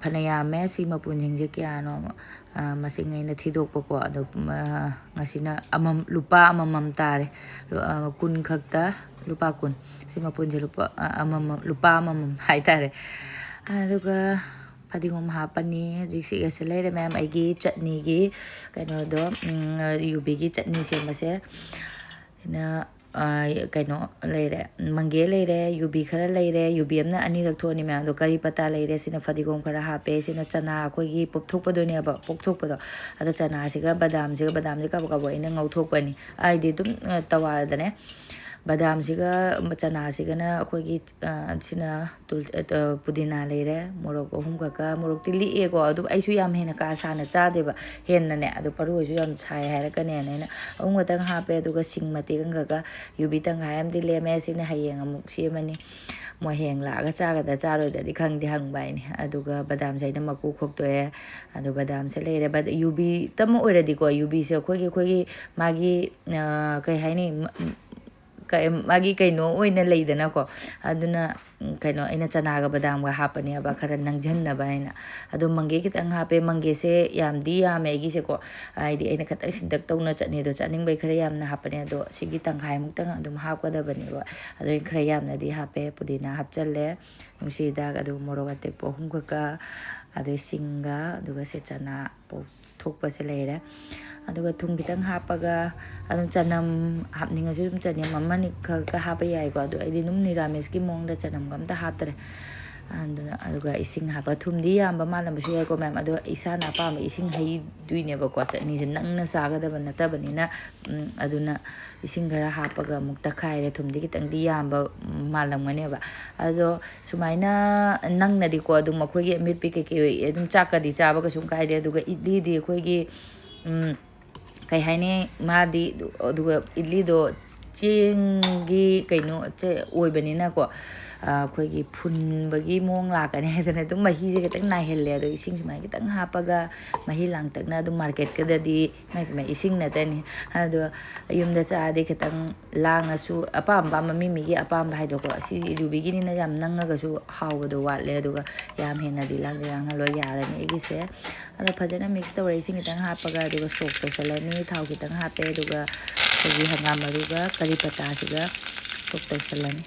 ꯐꯅ ꯌꯥꯝꯃꯦ ꯁꯤ ꯃꯄꯨꯟꯁꯤꯡꯁꯦ ꯀꯌꯥꯅꯣ ꯃꯁꯤꯡ ꯑꯩꯅ ꯊꯤꯗꯣꯛꯄꯀꯣ ꯑꯗꯣ ꯉꯁꯤꯅ ꯂꯨꯄꯥ ꯑꯃꯃꯝ ꯇꯥꯔꯦ 10 ꯈꯛꯇ ꯂꯨꯄꯥ 10 ꯁꯤ ꯃꯄꯨꯟꯁꯦ ꯂꯨꯄꯥ ꯑꯃꯃꯝ ꯍꯥꯏꯇꯥꯔꯦ ꯑꯗꯨꯒ ꯐꯗꯤꯒꯣꯝ ꯍꯥꯞꯄꯅꯤ ꯍꯧꯖꯤꯛ ꯁꯤꯒꯁꯦ ꯂꯩꯔꯦ ꯃꯌꯥꯝ ꯑꯩꯒꯤ ꯆꯠꯅꯤꯒꯤ ꯀꯩꯅꯣꯗꯣ ꯌꯨꯕꯤꯒꯤ ꯆꯠꯅꯤ ꯁꯦꯝꯕꯁꯦ ꯑꯩꯅ ꯀꯩꯅꯣ ꯂꯩꯔꯦ ꯃꯪꯒꯦ ꯂꯩꯔꯦ ꯌꯨꯕꯤ ꯈꯔ ꯂꯩꯔꯦ ꯌꯨꯕꯤ ꯑꯃꯅ ꯑꯅꯤꯔꯛ ꯊꯣꯛꯑꯅꯤ ꯃꯌꯥꯝꯗꯣ ꯀꯔꯤ ꯄꯇꯥ ꯂꯩꯔꯦ ꯁꯤꯅ ꯐꯗꯤꯒꯣꯝ ꯈꯔ ꯍꯥꯞꯄꯦ ꯁꯤꯅ ꯆꯅꯥ ꯑꯩꯈꯣꯏꯒꯤ ꯄꯣꯛꯊꯣꯛꯄꯗꯨꯅꯦꯕ ꯄꯣꯛꯊꯣꯛꯄꯗꯣ ꯑꯗꯣ ꯆꯅꯥꯁꯤꯒ ꯕꯗꯥꯝꯁꯦ ꯀꯕꯛ ꯀꯕꯛ ꯑꯩꯅ ꯉꯧꯊꯣꯛꯄꯅꯤ ꯍꯥꯏꯗꯤ ꯑꯗꯨꯝ ꯇꯋꯥꯗꯅꯦ ꯕꯗꯥꯝꯁꯤꯒ ꯆꯅꯥꯁꯤꯒꯅ ꯑꯩꯈꯣꯏꯒꯤ ꯁꯤꯅ ꯄꯨꯗꯤꯅꯥ ꯂꯩꯔꯦ ꯃꯣꯔꯣꯛ ꯑꯍꯨꯝ ꯈꯛꯀ ꯃꯣꯔꯣꯛꯇꯤ ꯂꯤꯛꯑꯦꯀꯣ ꯑꯗꯨ ꯑꯩꯁꯨ ꯌꯥꯝ ꯍꯦꯟꯅ ꯀꯥ ꯁꯥꯅ ꯆꯥꯗꯦꯕ ꯍꯦꯟꯅꯅꯦ ꯑꯗꯨ ꯄꯔꯨꯁꯨ ꯌꯥꯝ ꯁꯥꯏ ꯍꯥꯏꯔꯛꯀꯅꯦꯅ ꯑꯩꯅ ꯑꯍꯨꯝ ꯈꯛꯇꯪ ꯍꯥꯞꯄꯦ ꯑꯗꯨꯒ ꯁꯤꯡ ꯃꯇꯦꯛ ꯑꯃꯈꯛꯀ ꯌꯨꯕꯤ ꯇꯪꯈꯥꯏ ꯑꯃꯗꯤ ꯂꯦꯝꯃꯦ ꯁꯤꯅ ꯍꯌꯦꯡ ꯑꯃꯨꯛ ꯁꯦꯝꯃꯅꯤ ꯃꯣꯏ ꯍꯌꯦꯡ ꯂꯥꯛꯑꯒ ꯆꯥꯒꯗ꯭ꯔꯥ ꯆꯥꯔꯣꯏꯗ꯭ꯔꯗꯤ ꯈꯪꯗꯦ ꯍꯪꯕ ꯍꯥꯏꯅꯤ ꯑꯗꯨꯒ ꯕꯗꯥꯝꯁꯦ ꯑꯩꯅ ꯃꯀꯨ ꯈꯣꯛꯇꯣꯛꯑꯦ ꯑꯗꯨ ꯕꯗꯥꯝꯁꯦ ꯂꯩꯔꯦ ꯌꯨꯕꯤꯇꯃ ꯑꯣꯏꯔꯗꯤꯀꯣ ꯌꯨꯕꯤꯁꯦ ꯑꯩꯈꯣꯏꯒꯤ ꯃꯥꯒꯤ ꯀꯩ ꯍꯥꯏꯅꯤ ꯃꯥꯒꯤ ꯀꯩꯅꯣ ꯑꯣꯏꯅ ꯂꯩꯗꯅꯀꯣ ꯑꯗꯨꯅ ꯀꯩꯅꯣ ꯑꯩꯅ ꯆꯅꯥꯒ ꯕꯗꯥꯝꯒ ꯍꯥꯞꯄꯅꯦꯕ ꯈꯔ ꯅꯪꯁꯤꯟꯅꯕ ꯍꯥꯏꯅ ꯑꯗꯣ ꯃꯪꯒꯦ ꯈꯤꯇꯪ ꯍꯥꯞꯄꯦ ꯃꯪꯒꯦꯁꯦ ꯌꯥꯝꯗꯤ ꯌꯥꯝꯃꯦ ꯑꯩꯒꯤꯁꯦꯀꯣ ꯍꯥꯏꯗꯤ ꯑꯩꯅ ꯈꯤꯇꯪ ꯁꯤꯟꯇꯛ ꯇꯧꯅ ꯆꯠꯅꯤꯗꯣ ꯆꯥꯅꯤꯡꯕꯩ ꯈꯔ ꯌꯥꯝꯅ ꯍꯥꯞꯄꯅꯦ ꯑꯗꯣ ꯁꯤꯒꯤ ꯇꯪꯈꯥꯏꯃꯨꯛꯇꯪ ꯑꯗꯨꯝ ꯍꯥꯞꯀꯗꯕꯅꯦꯕ ꯑꯗꯣ ꯈꯔ ꯌꯥꯝꯅꯗꯤ ꯍꯥꯞꯄꯦ ꯄꯨꯗꯤꯅꯥ ꯍꯥꯞꯆꯜꯂꯦ ꯅꯨꯡꯁꯤ ꯍꯤꯗꯥꯛ ꯑꯗꯨꯒ ꯃꯣꯔꯣꯛ ꯑꯇꯦꯛꯄ ꯑꯍꯨꯝ ꯈꯛꯀ ꯑꯗꯩ ꯁꯤꯡꯒ ꯑꯗꯨꯒ ꯁꯦ ꯆꯅꯥ ꯊꯣꯛꯄꯁꯦ ꯂꯩꯔꯦ ꯑꯗꯨꯒ ꯊꯨꯝ ꯈꯤꯇꯪ ꯍꯥꯞꯄꯒ ꯑꯗꯨꯝ ꯆꯅꯝ ꯍꯥꯞꯅꯤꯡꯉꯁꯨ ꯑꯗꯨꯝ ꯆꯅꯝ ꯑꯃꯅꯤ ꯈꯛꯀ ꯍꯥꯞꯄ ꯌꯥꯏꯀꯣ ꯑꯗꯣ ꯑꯩꯗꯤ ꯑꯗꯨꯝ ꯅꯤꯔꯥꯃꯤꯁꯀꯤ ꯃꯑꯣꯡꯗ ꯆꯅꯝꯒ ꯑꯝꯇ ꯍꯥꯞꯇ꯭ꯔꯦ ꯑꯗꯨꯒ ꯏꯁꯤꯡ ꯍꯥꯞꯄ ꯊꯨꯝꯗꯤ ꯌꯥꯝꯕ ꯃꯥꯜꯂꯝꯕꯁꯨ ꯌꯥꯏꯀꯣ ꯃꯌꯥꯝ ꯑꯗꯣ ꯏꯁꯥꯅ ꯑꯄꯥꯝꯕ ꯏꯁꯤꯡ ꯍꯩꯗꯣꯏꯅꯦꯕꯀꯣ ꯆꯠꯅꯤꯁꯦ ꯅꯪꯅ ꯆꯥꯒꯗꯕ ꯅꯠꯇꯕꯅꯤꯅ ꯑꯗꯨꯅ ꯏꯁꯤꯡ ꯈꯔ ꯍꯥꯞꯄꯒ ꯑꯃꯨꯛ ꯇꯛꯈꯥꯏꯔꯦ ꯊꯨꯝꯗꯤ ꯈꯤꯇꯪꯗꯤ ꯌꯥꯝꯕ ꯃꯥꯜꯂꯝꯒꯅꯦꯕ ꯑꯗꯣ ꯁꯨꯃꯥꯏꯅ ꯅꯪꯅꯗꯤꯀꯣ ꯑꯗꯨꯝ ꯑꯩꯈꯣꯏꯒꯤ ꯑꯃꯦꯠꯄꯤ ꯀꯩꯀꯩ ꯑꯗꯨꯝ ꯆꯥꯛꯀꯗꯤ ꯆꯥꯕ ꯀꯩꯁꯨꯝ ꯀꯥꯏꯗꯦ ꯑꯗꯨꯒ ꯏꯗꯂꯤꯗꯤ ꯑꯩꯈꯣꯏꯒꯤ ꯀꯩ ꯍꯥꯏꯅꯤ ꯃꯥꯗꯤ ꯑꯗꯨꯒ ꯏꯗꯂꯤꯗꯣ ꯆꯦꯡꯒꯤ ꯀꯩꯅꯣ ꯑꯣꯏꯕꯅꯤꯅꯀꯣ ꯑꯩꯈꯣꯏꯒꯤ ꯐꯨꯟꯕꯒꯤ ꯃꯑꯣꯡ ꯂꯥꯛꯀꯅꯤ ꯍꯥꯏꯗꯅ ꯑꯗꯨꯝ ꯃꯍꯤꯁꯦ ꯈꯤꯇꯪ ꯅꯥꯏꯍꯜꯂꯦ ꯑꯗꯣ ꯏꯁꯤꯡ ꯁꯨꯃꯥꯏꯅ ꯈꯤꯇꯪ ꯍꯥꯞꯄꯒ ꯃꯍꯤ ꯂꯥꯡꯇꯛꯅ ꯑꯗꯨꯝ ꯃꯥꯔꯀꯦꯠꯀꯗꯗꯤ ꯏꯁꯤꯡ ꯅꯠꯇꯅꯤ ꯑꯗꯣ ꯌꯨꯝꯗ ꯆꯥꯔꯗꯤ ꯈꯤꯇꯪ ꯂꯥꯡꯉꯁꯨ ꯑꯄꯥꯝꯕ ꯃꯤꯒꯤ ꯑꯄꯥꯝꯕ ꯍꯥꯏꯗꯣꯀꯣ ꯁꯤ ꯌꯨꯕꯤꯒꯤꯅꯤꯅ ꯌꯥꯝ ꯅꯪꯉꯒꯁꯨ ꯍꯥꯎꯕꯗꯣ ꯋꯥꯠꯂꯦ ꯑꯗꯨꯒ ꯌꯥꯝ ꯍꯦꯟꯅꯗꯤ ꯂꯥꯡꯍꯜꯂꯣꯏ ꯌꯥꯔꯅꯤ ꯑꯩꯒꯤꯁꯦ ꯑꯗꯣ ꯐꯖꯅ ꯃꯤꯛꯁ ꯇꯧꯔꯦ ꯏꯁꯤꯡ ꯈꯤꯇꯪ ꯍꯥꯞꯄꯒ ꯑꯗꯨꯒ ꯁꯣꯛ ꯇꯧꯁꯜꯂꯅꯤ ꯊꯥꯎ ꯈꯤꯇꯪ ꯍꯥꯞꯄꯦ ꯑꯗꯨꯒ ꯑꯩꯈꯣꯏꯒꯤ ꯍꯪꯒꯥꯝ ꯃꯔꯨꯒ ꯀꯔꯤ ꯄꯇꯥꯁꯤꯒ ꯁꯣꯛ ꯇꯧꯁꯜꯂꯅꯤ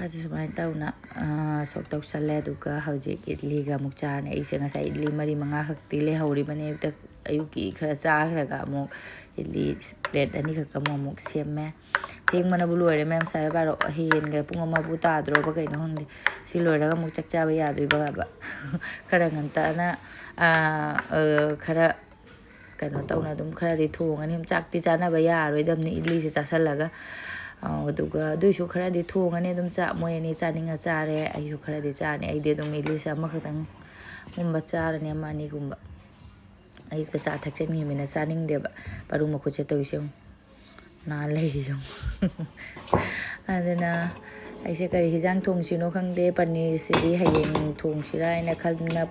ꯑꯗꯨ ꯁꯨꯃꯥꯏꯅ ꯇꯧꯅ ꯁꯣꯛ ꯇꯧꯁꯜꯂꯦ ꯑꯗꯨꯒ ꯍꯧꯖꯤꯛ ꯏꯗꯂꯤꯒ ꯑꯃꯨꯛ ꯆꯥꯔꯅꯤ ꯑꯩꯁꯦ ꯉꯁꯥꯏ ꯏꯗꯂꯤ ꯃꯔꯤ ꯃꯉꯥ ꯈꯛꯇꯤ ꯂꯩꯍꯧꯔꯤꯕꯅꯦ ꯑꯌꯨꯛꯀꯤ ꯈꯔ ꯆꯥꯈ꯭ꯔꯒ ꯑꯃꯨꯛ ꯏꯗꯂꯤ ꯄ꯭ꯂꯦꯠ ꯑꯅꯤꯈꯛ ꯑꯃꯨꯛ ꯁꯦꯝꯃꯦ ꯊꯦꯡꯕꯅꯕꯨ ꯂꯣꯏꯔꯦ ꯃꯌꯥꯝ ꯁꯥꯏ ꯕꯥꯔꯣ ꯍꯦꯟꯈ꯭ꯔꯦ ꯄꯨꯡ ꯑꯃꯕꯨ ꯇꯥꯗ꯭ꯔꯣꯕ ꯀꯩꯅꯣ ꯈꯪꯗꯦ ꯁꯤ ꯂꯣꯏꯔꯒ ꯑꯃꯨꯛ ꯆꯥꯛ ꯆꯥꯕ ꯌꯥꯗꯣꯏꯕ ꯍꯥꯏꯕ ꯈꯔ ꯉꯟꯇꯥꯅ ꯈꯔ ꯀꯩꯅꯣ ꯇꯧꯅ ꯑꯗꯨꯝ ꯈꯔꯗꯤ ꯊꯣꯡꯉꯅꯤ ꯆꯥꯛꯇꯤ ꯆꯥꯅꯕ ꯌꯥꯔꯔꯣꯏꯗꯕꯅꯤ ꯏꯗꯂꯤꯁꯦ ꯆꯥꯁꯜꯂꯒ ꯑꯗꯨꯒ ꯑꯗꯨꯏꯁꯨ ꯈꯔꯗꯤ ꯊꯣꯡꯉꯅꯤ ꯑꯗꯨꯝ ꯃꯣꯏ ꯑꯅꯤ ꯆꯥꯅꯤꯡꯉ ꯆꯥꯔꯦ ꯑꯩꯁꯨ ꯈꯔꯗꯤ ꯆꯥꯔꯅꯤ ꯑꯩꯗꯤ ꯑꯗꯨꯝ ꯏꯗꯂꯤꯁꯦ ꯑꯃꯈꯛꯇꯪꯒꯨꯝꯕ ꯆꯥꯔꯅꯤ ꯑꯃ ꯑꯅꯤꯒꯨꯝꯕ ꯑꯌꯨꯛꯇ ꯆꯥ ꯊꯛꯆꯟꯈꯤꯕꯅꯤꯅ ꯆꯥꯅꯤꯡꯗꯦꯕ ꯄꯔꯨ ꯃꯈꯨꯠꯁꯦ ꯇꯧꯔꯤꯁꯦ ꯅꯥꯟ ꯂꯩꯔꯤꯁꯦ ꯑꯗꯨꯅ ꯑꯩꯁꯦ ꯀꯔꯤ ꯍꯤꯟꯖꯥꯡ ꯊꯣꯡꯁꯤꯅꯣ ꯈꯪꯗꯦ ꯄꯅꯤꯔꯁꯤꯗꯤ ꯍꯌꯦꯡ ꯊꯣꯡꯁꯤꯔꯥ ꯍꯥꯏꯅ ꯈꯟꯅ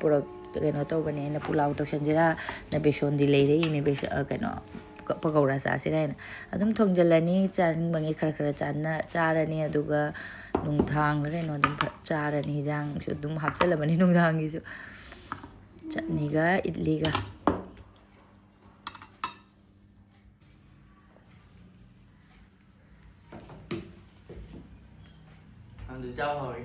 ꯀꯩꯅꯣ ꯇꯧꯕꯅꯦ ꯑꯩꯅ ꯄꯨꯂꯥꯎ ꯇꯧꯁꯟꯁꯤꯔꯥ ꯕꯦꯁꯣꯟꯗꯤ ꯂꯩꯔꯛꯏꯅꯦ ꯀꯩꯅꯣ ꯄꯀꯧꯔꯥ ꯆꯥꯁꯤꯔꯥ ꯍꯥꯏꯅ ꯑꯗꯨꯝ ꯊꯣꯡꯖꯤꯜꯂꯅꯤ ꯆꯥꯅꯤꯡꯕꯉꯩ ꯈꯔ ꯈꯔ ꯆꯥꯔꯅꯤ ꯑꯗꯨꯒ ꯅꯨꯡꯗꯥꯡꯗ ꯀꯩꯅꯣ ꯑꯗꯨꯝ ꯆꯥꯔꯅꯤ ꯍꯤꯟꯖꯥꯡꯁꯨ ꯑꯗꯨꯝ ꯍꯥꯞꯆꯜꯂꯕꯅꯤ ꯅꯨꯡꯗꯥꯡꯒꯤꯁꯨ ꯆꯠꯅꯤꯒ ꯏꯗꯂꯤꯒ ꯆꯥꯎ ꯍꯧꯔꯦ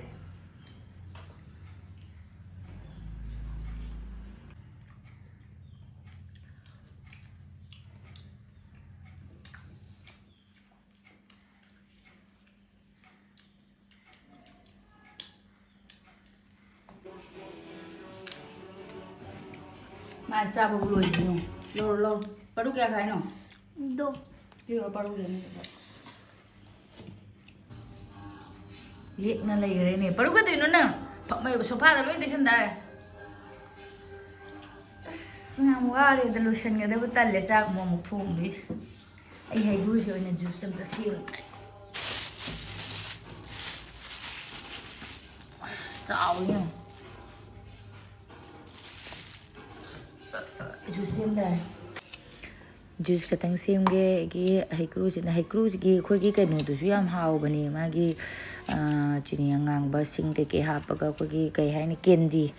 Mà cha bầu lùi nhiều lâu lâu bao lúc kia khai nào đâu kia bao lúc kia liệt na lấy cái này bao lúc cái tụi nó nè phật mày sofa tao lấy trên đây ngang qua đi tao lấy chân cái đấy bắt tay lấy ra mua một thùng đi ai hay gu rồi nè juice em ta xíu sao nhá juice em đây juice katang semge gi haikrusigi khoi kainodusu yam haubani magi chini angangba sing ke hapaga khoi kai haini candy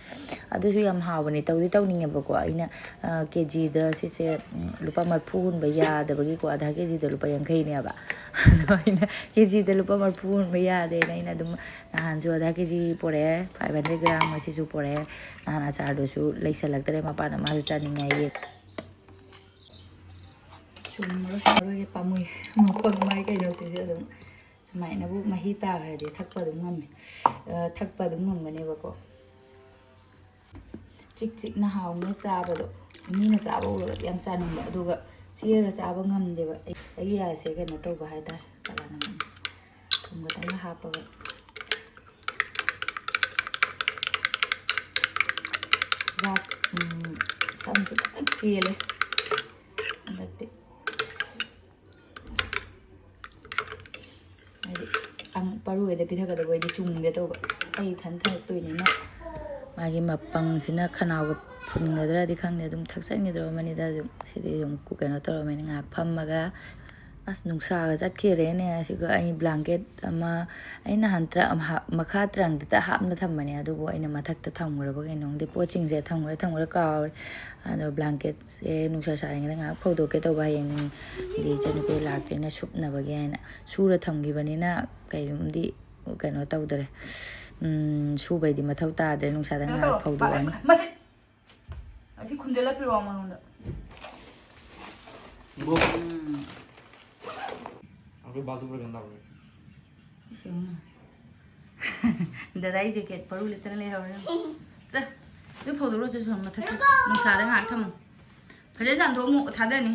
adusu yam haubani tawningebako aina kg da sise lupa marfu hunba yadabagi ko adha kg da lupa 50 ne ba aina kg da lupa marfu hunba yade aina dum nahanju adha kg pore 500 gram asisu pore nahana chardosu leisalaktere mapana masu chaningai ꯆꯨꯝꯃꯔꯣꯏ ꯄꯥꯝꯃꯨꯏ ꯃꯈꯣꯟ ꯃꯥꯏ ꯀꯩꯅꯣꯁꯤꯁꯨ ꯑꯗꯨꯝ ꯁꯨꯃꯥꯏꯅꯕꯨ ꯃꯍꯤ ꯇꯥꯈ꯭ꯔꯗꯤ ꯊꯛꯄ ꯑꯗꯨꯝ ꯉꯝꯃꯦ ꯊꯛꯄ ꯑꯗꯨꯝ ꯉꯝꯒꯅꯦꯕꯀꯣ ꯆꯤꯛꯅ ꯍꯥꯎꯅ ꯆꯥꯕꯗꯣ ꯃꯤꯅ ꯆꯥꯕ ꯎꯔꯒ ꯌꯥꯝ ꯆꯥꯅꯤꯡꯕ ꯑꯗꯨꯒ ꯆꯤꯛꯑꯒ ꯆꯥꯕ ꯉꯝꯗꯦꯕ ꯑꯩꯒꯤ ꯌꯥꯁꯦ ꯀꯩꯅꯣ ꯇꯧꯕ ꯍꯥꯏꯇꯥꯔꯦ ꯀꯔꯥꯅ ꯊꯨꯝ ꯈꯛꯇꯪꯒ ꯍꯥꯞꯄꯒ ꯆꯥꯛ ꯁꯝꯁꯨ ꯈꯤꯇꯪ ꯀꯦꯜꯂꯦ ꯍꯟꯗꯛꯇꯤ ꯄꯔꯨꯗ ꯄꯤꯊꯛꯀꯗꯕ ꯑꯣꯏꯗꯤ ꯆꯨꯝꯒꯦ ꯇꯧꯕ ꯑꯩ ꯊꯛꯇꯣꯏꯅꯤꯅ ꯃꯥꯒꯤ ꯃꯄꯪꯁꯤꯅ ꯈꯅꯥꯎꯒ ꯐꯨꯟꯒꯗ꯭ꯔꯗꯤ ꯈꯪꯗꯦ ꯑꯗꯨꯝ ꯊꯛꯆꯟꯒꯗꯧꯔꯕꯅꯤꯗ ꯑꯗꯨꯝ ꯁꯤꯗꯤ ꯑꯗꯨꯝ ꯀꯩꯅꯣ ꯇꯧꯔꯝꯃꯦꯅ ꯉꯥꯏꯍꯥꯛ ꯐꯝꯃꯒ ꯑꯁ ꯅꯨꯡꯁꯥꯒ ꯆꯠꯈꯤꯔꯦꯅꯦ ꯑꯁꯤꯒ ꯑꯩ ꯕ꯭ꯂꯥꯡꯀꯦꯠ ꯑꯃ ꯑꯩꯅ ꯃꯈꯥ ꯇ꯭ꯔꯪꯗꯨꯗ ꯍꯥꯞꯅ ꯊꯝꯕꯅꯦ ꯑꯗꯨꯕꯨ ꯑꯩꯅ ꯃꯊꯛꯇ ꯊꯝꯈ꯭ꯔꯕ ꯀꯩꯅꯣꯝꯗꯤ ꯄꯣꯠꯁꯤꯡꯁꯦ ꯊꯝꯈ꯭ꯔ ꯀꯥꯎꯔꯦ ꯑꯗꯣ ꯕ꯭ꯂꯥꯡꯀꯦꯠꯁꯦ ꯅꯨꯡꯁꯥ ꯁꯥꯔꯤꯉꯩꯗ ꯉꯥꯏꯍꯥꯛ ꯐꯧꯗꯣꯛꯀꯦ ꯇꯧꯕ ꯍꯌꯦꯡꯒꯤ ꯏꯆꯟꯅꯨꯄꯤ ꯂꯥꯛꯇ꯭ꯔꯦꯅ ꯁꯨꯞꯅꯕꯒꯤ ꯍꯥꯏꯅ ꯁꯨꯔ ꯊꯝꯈꯤꯕꯅꯤ나 ꯀꯩꯅꯣꯝꯗꯤ ꯀꯩꯅꯣ ꯇꯧꯗ꯭ꯔꯦ ꯁꯨꯕꯩꯗꯤ ꯃꯊꯧ ꯇꯥꯗ꯭ꯔꯦ ꯅꯨꯡꯁꯥꯗ ꯉꯥꯏꯍꯥꯛ ꯐꯧꯗꯣꯛꯑꯅꯤ ꯑꯁꯤ ꯈꯨꯝꯖꯤꯜꯂ ꯄꯤꯔꯛꯑꯣ ꯃꯅꯨꯡꯗ Aku batu berganda bro. Isengna. Dadai jacket paru litera le hawre. Sa. Du phodoro se son mathak nungsara ngak tham. Phale jan tho mu thadani.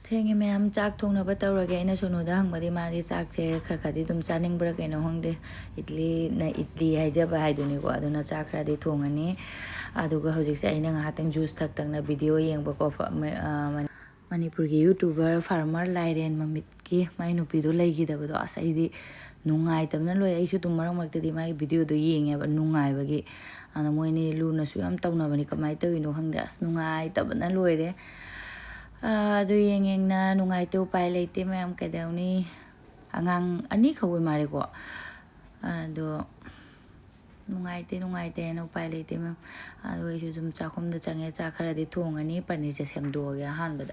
ꯊꯦꯡꯉꯦ ꯃꯌꯥꯝ ꯆꯥꯛ ꯊꯣꯡꯅꯕ ꯇꯧꯔꯒꯦ ꯑꯩꯅ ꯁꯣꯅꯨꯗ ꯍꯪꯕꯗꯤ ꯃꯥꯗꯤ ꯆꯥꯛꯁꯦ ꯈꯔꯗꯤ ꯑꯗꯨꯝ ꯆꯥꯅꯤꯡꯕ꯭ꯔꯥ ꯀꯩꯅꯣ ꯈꯪꯗꯦ ꯏꯗꯂꯤ ꯍꯥꯏꯖꯕ ꯍꯥꯏꯗꯨꯅꯤꯀꯣ ꯑꯗꯨꯅ ꯆꯥꯛ ꯈꯔꯗꯤ ꯊꯣꯡꯉꯅꯤ ꯑꯗꯨꯒ ꯍꯧꯖꯤꯛꯁꯦ ꯑꯩꯅ ꯉꯥꯏꯍꯥꯛꯇꯪ ꯖꯨꯁ ꯊꯛꯇꯪꯅ ꯚꯤꯗꯤꯑꯣ ꯌꯦꯡꯕꯀꯣ ꯃꯅꯤꯄꯨꯔꯒꯤ ꯌꯨꯇꯨꯕꯔ ꯐꯥꯔꯃꯔ ꯂꯥꯏꯔꯦꯟ ꯃꯃꯤꯠꯀꯤ ꯃꯥꯏ ꯅꯨꯄꯤꯗꯣ ꯂꯩꯈꯤꯗꯕꯗꯣ ꯑꯁ ꯑꯩꯗꯤ ꯅꯨꯡꯉꯥꯏꯇꯕꯅ ꯂꯣꯏ ꯑꯩꯁꯨ ꯑꯗꯨꯝ ꯃꯔꯛ ꯃꯔꯛꯇꯗꯤ ꯃꯥꯒꯤ ꯚꯤꯗꯤꯑꯣꯗꯣ ꯌꯦꯡꯉꯦꯕ ꯅꯨꯡꯉꯥꯏꯕꯒꯤ ꯑꯗ ꯃꯣꯏꯅꯤ ꯂꯨꯅꯁꯨ ꯌꯥꯝ ꯇꯧꯅꯕꯅꯤ ꯀꯃꯥꯏꯅ ꯇꯧꯔꯤꯅꯣ ꯈꯪꯗꯦ ꯑꯁ ꯅꯨꯡꯉꯥꯏꯇꯕꯅ ꯂꯣꯏꯔꯦ ꯑꯗꯨ ꯌꯦꯡꯅ ꯅꯨꯡꯉꯥꯏꯇꯦ ꯎꯄꯥꯏ ꯂꯩꯇꯦ ꯃꯌꯥꯝ ꯀꯩꯗꯧꯅꯤ ꯑꯉꯥꯡ ꯑꯅꯤꯈꯛ ꯑꯣꯏ ꯃꯥꯜꯂꯦꯀꯣ ꯑꯗꯣ ꯅꯨꯡꯉꯥꯏꯇꯦꯅ ꯎꯄꯥꯏ ꯂꯩꯇꯦ ꯃꯌꯥꯝ ꯑꯗꯣ ꯑꯩꯁꯨ ꯁꯨꯝ ꯆꯥꯛꯈꯨꯝꯗ ꯆꯪꯉꯦ ꯆꯥꯛ ꯈꯔꯗꯤ ꯊꯣꯡꯉꯅꯤ ꯄꯅꯤꯔꯁꯦ ꯁꯦꯝꯗꯣꯛꯑꯒꯦ ꯑꯍꯥꯟꯕꯗ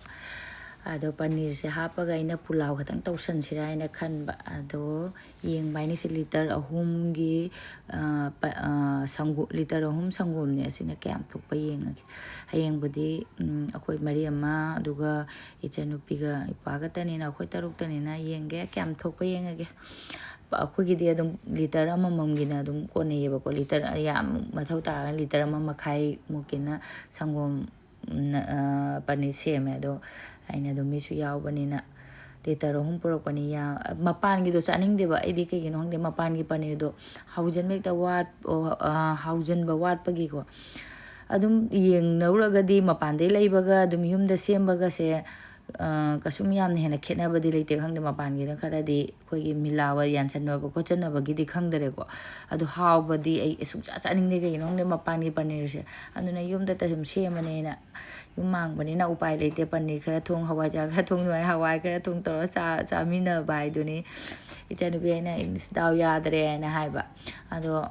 ꯑꯗꯣ ꯄꯅꯤꯔꯁꯦ ꯍꯥꯞꯄꯒ ꯑꯩꯅ ꯄꯨꯂꯥꯎ ꯈꯛꯇꯪ ꯇꯧꯁꯟꯁꯤꯔꯥ ꯍꯥꯏꯅ ꯈꯟꯕ ꯑꯗꯣ ꯌꯦꯡꯕ ꯍꯥꯏꯅꯤꯁꯦ ꯂꯤꯇꯔ 3ꯒꯤ ꯂꯤꯇꯔ 3 ꯁꯪꯒꯣꯝꯅꯦ ꯑꯁꯤꯅ ꯀꯌꯥꯝ ꯊꯣꯛꯄ ꯌꯦꯡꯉꯒꯦ ꯍꯌꯦꯡꯕꯨꯗꯤ ꯑꯩꯈꯣꯏ ꯃꯔꯤ ꯑꯃ ꯑꯗꯨꯒ ꯏꯆꯟꯅꯨꯄꯤꯒ ꯏꯄꯥꯒꯇꯅꯤꯅ ꯑꯩꯈꯣꯏ ꯇꯔꯨꯛꯇꯅꯤꯅ ꯌꯦꯡꯒꯦ ꯀꯌꯥꯝ ꯊꯣꯛꯄ ꯌꯦꯡꯉꯒꯦ ꯑꯩꯈꯣꯏꯒꯤꯗꯤ ꯑꯗꯨꯝ ꯂꯤꯇꯔ ꯑꯃꯃꯝꯒꯤꯅ ꯑꯗꯨꯝ ꯀꯣꯟꯅꯩꯌꯦꯕꯀꯣ ꯂꯤꯇꯔ ꯌꯥꯝ ꯃꯊꯧ ꯇꯥꯔꯒ ꯂꯤꯇꯔ 1.5 ꯁꯪꯒꯣꯝ ꯄꯅꯤꯔ ꯁꯦꯝꯃꯦ ꯑꯗꯣ ꯑꯩꯅ ꯑꯗꯨꯝ ꯃꯤꯁꯨ ꯌꯥꯎꯕꯅꯤꯅ ꯂꯤꯇꯔ 3 ꯄꯨꯔꯛꯄꯅꯤ ꯃꯄꯥꯟꯒꯤꯗꯣ ꯆꯥꯅꯤꯡꯗꯦꯕ ꯑꯩꯗꯤ ꯀꯩꯒꯤꯅꯣ ꯈꯪꯗꯦ ꯃꯄꯥꯟꯒꯤ ꯄꯅꯤꯔꯗꯣ ꯍꯥꯎꯖꯟꯕ ꯋꯥꯠꯄꯒꯤꯀꯣ ꯑꯗꯨꯝ ꯌꯦꯡꯅꯧꯔꯒꯗꯤ ꯃꯄꯥꯟꯗꯩ ꯂꯩꯕꯒ ꯑꯗꯨꯝ ꯌꯨꯝꯗ ꯁꯦꯝꯕꯒꯁꯦ ꯀꯩꯁꯨꯝ ꯌꯥꯝꯅ ꯍꯦꯟꯅ ꯈꯦꯠꯅꯕꯗꯤ ꯂꯩꯇꯦ ꯈꯪꯗꯦ ꯃꯄꯥꯟꯒꯤꯅ ꯈꯔꯗꯤ ꯑꯩꯈꯣꯏꯒꯤ ꯃꯤꯂꯥꯋꯥ ꯌꯥꯟꯁꯟꯅꯕ ꯈꯣꯠꯆꯟꯅꯕꯒꯤꯗꯤ ꯈꯪꯗꯔꯦꯀꯣ ꯑꯗꯣ ꯍꯥꯎꯕꯗꯤ ꯑꯩ ꯁꯨꯡꯆꯥ ꯆꯥꯅꯤꯡꯗꯦ ꯀꯩꯒꯤꯅꯣ ꯈꯪꯗꯦ ꯃꯄꯥꯟꯒꯤ ꯄꯅꯤꯔꯁꯦ ꯑꯗꯨꯅ ꯌꯨꯝꯗꯇ ꯁꯨꯝ ꯁꯦꯝꯃꯅꯤꯅ ꯌꯨꯝ ꯃꯥꯡꯕꯅꯤꯅ ꯎꯄꯥꯏ ꯂꯩꯇꯦ ꯄꯅꯤꯔ ꯈꯔ ꯊꯣꯡ ꯍꯋꯥꯏꯖꯥꯔ ꯈꯔ ꯊꯣꯡ ꯍꯋꯥꯏ ꯈꯔ ꯊꯣꯡ ꯇꯧꯔꯒ ꯆꯥꯃꯤꯟꯅꯕ ꯍꯥꯏꯗꯨꯅꯤ ꯏꯆꯟꯅꯨꯄꯤ ꯑꯩꯅ ꯗꯥꯎ ꯌꯥꯗ꯭ꯔꯦ ꯍꯥꯏꯅ ꯍꯥꯏꯕ ꯑꯗꯣ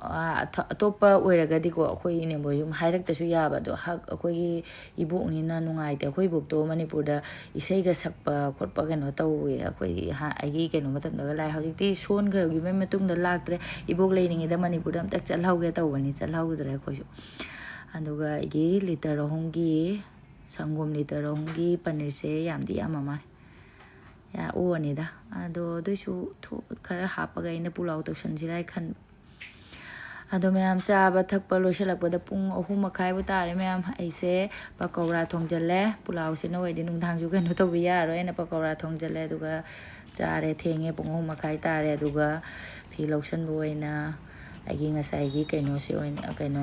ꯑꯇꯣꯞꯄ ꯑꯣꯏꯔꯒꯗꯤꯀꯣ ꯑꯩꯈꯣꯏ ꯏꯅꯦꯝꯕꯣꯏ ꯌꯨꯝ ꯍꯥꯏꯔꯛꯇꯁꯨ ꯌꯥꯕ ꯑꯗꯣ ꯑꯩꯈꯣꯏꯒꯤ ꯏꯕꯣꯛꯅꯤꯅ ꯅꯨꯡꯉꯥꯏꯇꯦ ꯑꯩꯈꯣꯏ ꯏꯕꯣꯛꯇꯣ ꯃꯅꯤꯄꯨꯔꯗ ꯏꯁꯩꯒ ꯁꯛꯄ ꯈꯣꯠꯄ ꯀꯩꯅꯣ ꯇꯧꯋꯦ ꯑꯩꯒꯤ ꯀꯩꯅꯣ ꯃꯇꯝꯗꯒ ꯂꯥꯛꯑꯦ ꯍꯧꯖꯤꯛꯇꯤ ꯁꯣꯟꯈ꯭ꯔꯕꯒꯤ ꯃꯇꯨꯡꯗ ꯂꯥꯛꯇ꯭ꯔꯦ ꯏꯕꯣꯛ ꯂꯩꯔꯤꯉꯩꯗ ꯃꯅꯤꯄꯨꯔꯗ ꯑꯝꯇ ꯆꯠꯍꯧꯒꯦ ꯇꯧꯕꯅꯤ ꯆꯠꯍꯧꯗ꯭ꯔꯦ ꯑꯩꯈꯣꯏꯁꯨ ꯑꯗꯨꯒ ꯑꯩꯒꯤ ꯂꯤꯇꯔ 3ꯒꯤ ꯁꯪꯒꯣꯝ ꯂꯤꯇꯔ 3ꯒꯤ ꯄꯅꯤꯔꯁꯦ ꯌꯥꯝꯗꯤ ꯌꯥꯝꯃ ꯃꯥꯜꯂꯦ ꯑꯣꯑꯅꯤꯗ ꯑꯗꯣ ꯑꯗꯨꯏꯁꯨ ꯈꯔ ꯍꯥꯞꯄꯒ ꯑꯩꯅ ꯄꯨꯂꯥꯎ ꯇꯧꯁꯟꯁꯤꯔꯥ ꯈꯟꯕ ꯑꯗꯣ ꯃꯌꯥꯝ ꯆꯥꯕ ꯊꯛꯄ ꯂꯣꯏꯁꯤꯜꯂꯛꯄꯗ ꯄꯨꯡ 3:30 ꯇꯥꯔꯦ ꯃꯌꯥꯝ ꯑꯩꯁꯦ ꯄꯀꯧꯔꯥ ꯊꯣꯡꯖꯜꯂꯦ ꯄꯨꯂꯥꯎꯁꯤꯅ ꯑꯣꯏꯗꯤ ꯅꯨꯡꯗꯥꯡꯁꯨ ꯀꯩꯅꯣ ꯇꯧꯕ ꯌꯥꯔꯣꯏ ꯑꯩꯅ ꯄꯀꯧꯔꯥ ꯊꯣꯡꯖꯜꯂꯦ ꯑꯗꯨꯒ ꯆꯥꯔꯦ ꯊꯦꯡꯉꯦ ꯄꯨꯡ 3:30 ꯇꯥꯔꯦ ꯑꯗꯨꯒ ꯐꯤ ꯂꯧꯁꯟꯕ ꯑꯣꯏꯅ ꯑꯩꯒꯤ ꯉꯁꯥꯏꯒꯤ ꯀꯩꯅꯣꯁꯦ ꯑꯣꯏꯅ ꯀꯩꯅꯣ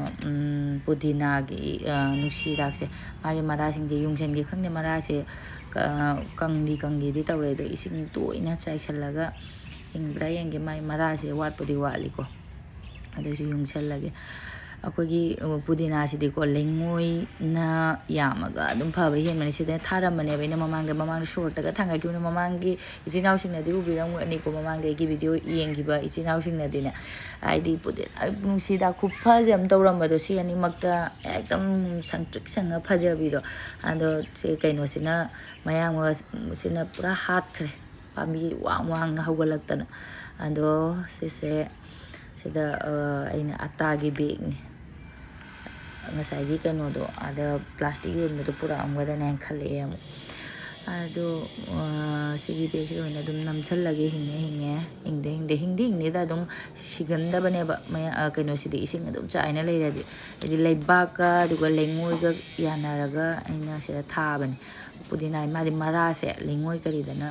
ꯄꯨꯗꯤꯅꯥꯒꯤ ꯅꯨꯡꯁꯤꯗꯥꯛꯁꯦ ꯃꯥꯒꯤ ꯃꯔꯥꯁꯤꯡꯁꯦ ꯌꯨꯡꯁꯟꯒꯦ ꯈꯪꯗꯦ ꯃꯔꯥꯁꯦ ꯀꯪꯒꯦꯗꯤ ꯇꯧꯔꯦ ꯑꯗꯣ ꯏꯁꯤꯡ ꯇꯣꯏꯅ ꯆꯥꯏꯁꯜꯂꯒ ꯍꯤꯡꯕ꯭ꯔꯥ ꯌꯦꯡꯒꯦ ꯃꯥꯏ ꯃꯔꯥꯁꯦ ꯋꯥꯠꯄꯨꯗꯤ ꯋꯥꯠꯂꯤꯀꯣ ꯑꯗꯨꯁꯨ ꯌꯨꯡꯁꯜꯂꯒꯦ ꯑꯩꯈꯣꯏꯒꯤ ꯄꯨꯗꯤꯅꯥꯁꯤꯗꯤꯀꯣ ꯂꯩꯉꯣꯏꯅ ꯌꯥꯝꯃꯒ ꯑꯗꯨꯝ ꯐꯕ ꯍꯦꯟꯕꯅꯤ ꯁꯤꯗ ꯊꯥꯔꯝꯕꯅꯦꯕ ꯑꯩꯅ ꯃꯃꯥꯡꯗ ꯁꯣꯔꯠꯇꯒ ꯊꯥꯡꯒꯠꯈꯤꯕꯅꯤ ꯃꯃꯥꯡꯒꯤ ꯏꯆꯤꯜ ꯏꯅꯥꯎꯁꯤꯡꯅꯗꯤ ꯎꯕꯤꯔꯝꯒꯅꯤꯀꯣ ꯃꯃꯥꯡꯗ ꯑꯩꯒꯤ ꯚꯤꯗꯤꯑꯣ ꯌꯦꯡꯈꯤꯕ ꯏꯆꯤꯜ ꯏꯅꯥꯎꯁꯤꯡꯅꯗꯤꯅꯦ ꯍꯥꯏꯗꯤ ꯄꯨꯗꯤꯅꯥ ꯅꯨꯡꯁꯤꯗ ꯈꯨꯐꯖ ꯑꯃ ꯇꯧꯔꯝꯕꯗꯣ ꯁꯤ ꯑꯅꯤꯃꯛꯇ ꯑꯦꯛꯗꯝ ꯁꯪꯇ꯭ꯔꯤꯛ ꯁꯪꯉ ꯐꯖꯕꯤꯗꯣ ꯑꯗꯣ ꯁꯤ ꯀꯩꯅꯣꯁꯤꯅ ꯃꯌꯥꯡꯁꯤꯅ ꯄꯨꯔꯥ ꯍꯥꯠꯈ꯭ꯔꯦ ꯄꯥꯝꯕꯤ ꯋꯥꯡꯅ ꯍꯧꯒꯠꯂꯛꯇꯅ ꯑꯗꯣ ꯁꯤꯁꯦ ꯁꯤꯗ ꯑꯩꯅ ꯑꯇꯥꯒꯤ ꯕꯦꯒꯅꯤ ꯉꯁꯥꯏꯒꯤ ꯀꯩꯅꯣꯗꯣ ꯑꯗ ꯄ꯭ꯂꯥꯁꯇꯤꯛ ꯌꯣꯟꯕꯗꯣ ꯄꯨꯔꯛꯑꯝꯒꯗ꯭ꯔꯅ ꯈꯜꯂꯛꯑꯦ ꯑꯃꯨꯛ ꯑꯗꯣ ꯁꯤꯒꯤ ꯕꯦꯒꯁꯤ ꯑꯣꯏꯅ ꯑꯗꯨꯝ ꯅꯝꯁꯜꯂꯒꯦ ꯍꯤꯡꯗꯦꯗ ꯑꯗꯨꯝ 시간ꯗꯕꯅꯦꯕ ꯀꯩꯅꯣꯁꯤꯗꯤ ꯏꯁꯤꯡ ꯑꯗꯨꯝ ꯆꯥꯏꯅ ꯂꯩꯔꯗꯤ ꯍꯥꯏꯗꯤ ꯂꯩꯕꯥꯛꯀ ꯑꯗꯨꯒ ꯂꯩꯉꯣꯏꯒ ꯌꯥꯅꯔꯒ ꯑꯩꯅ ꯁꯤꯗ ꯊꯥꯕꯅꯦ ꯄꯨꯗꯤꯅꯥ ꯃꯥꯗꯤ ꯃꯔꯥꯁꯦ ꯂꯩꯉꯣꯏ ꯀꯔꯤꯗꯅ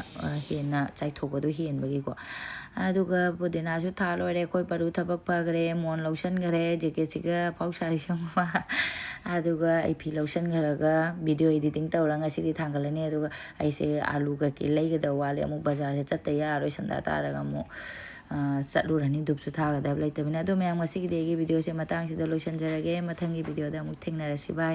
ꯍꯦꯟꯅ ꯆꯥꯏꯊꯣꯛꯄꯗꯣ ꯍꯦꯟꯕꯒꯤꯀꯣ ꯑꯗꯨꯒ ꯄꯨꯗꯤꯅꯥꯁꯨ ꯊꯥ ꯂꯣꯏꯔꯦ ꯑꯩꯈꯣꯏ ꯄꯔꯨ ꯊꯕꯛ ꯐꯈ꯭ꯔꯦ ꯃꯣꯟ ꯂꯧꯁꯟꯈ꯭ꯔꯦ ꯖꯦꯀꯦꯠꯁꯤꯒ ꯄꯥꯎꯁꯥꯔꯤ ꯁꯪꯕ ꯑꯗꯨꯒ ꯑꯩ ꯐꯤ ꯂꯧꯁꯟꯈ꯭ꯔꯒ ꯚꯤꯗꯤꯑꯣ ꯏꯗꯤꯇꯤꯡ ꯇꯧꯔꯒ ꯉꯁꯤꯗꯤ ꯊꯥꯡꯒꯠꯂꯅꯤ ꯑꯗꯨꯒ ꯑꯩꯁꯦ ꯑꯥꯂꯨ ꯀꯩꯀꯩ ꯂꯩꯒꯗꯕ ꯋꯥꯠꯂꯦ ꯑꯃꯨꯛ ꯕꯖꯥꯔꯁꯦ ꯆꯠꯇ ꯌꯥꯔꯣꯏ ꯁꯟꯗꯥ ꯇꯥꯔꯒ ꯑꯃꯨꯛ ꯆꯠꯂꯨꯔꯅꯤ ꯙꯨꯞꯁꯨ ꯊꯥꯒꯗꯕ ꯂꯩꯇꯕꯅꯤꯅ ꯑꯗꯣ ꯃꯌꯥꯝ ꯉꯁꯤꯒꯤꯗꯤ ꯑꯩꯒꯤ ꯚꯤꯗꯤꯑꯣꯁꯦ ꯃꯇꯥꯡꯁꯤꯗ ꯂꯣꯏꯁꯤꯟꯖꯔꯒꯦ ꯃꯊꯪꯒꯤ ꯚꯤꯗꯤꯑꯣꯗ ꯑꯃꯨꯛ ꯊꯦꯡꯅꯔꯁꯤ ꯕꯥꯏ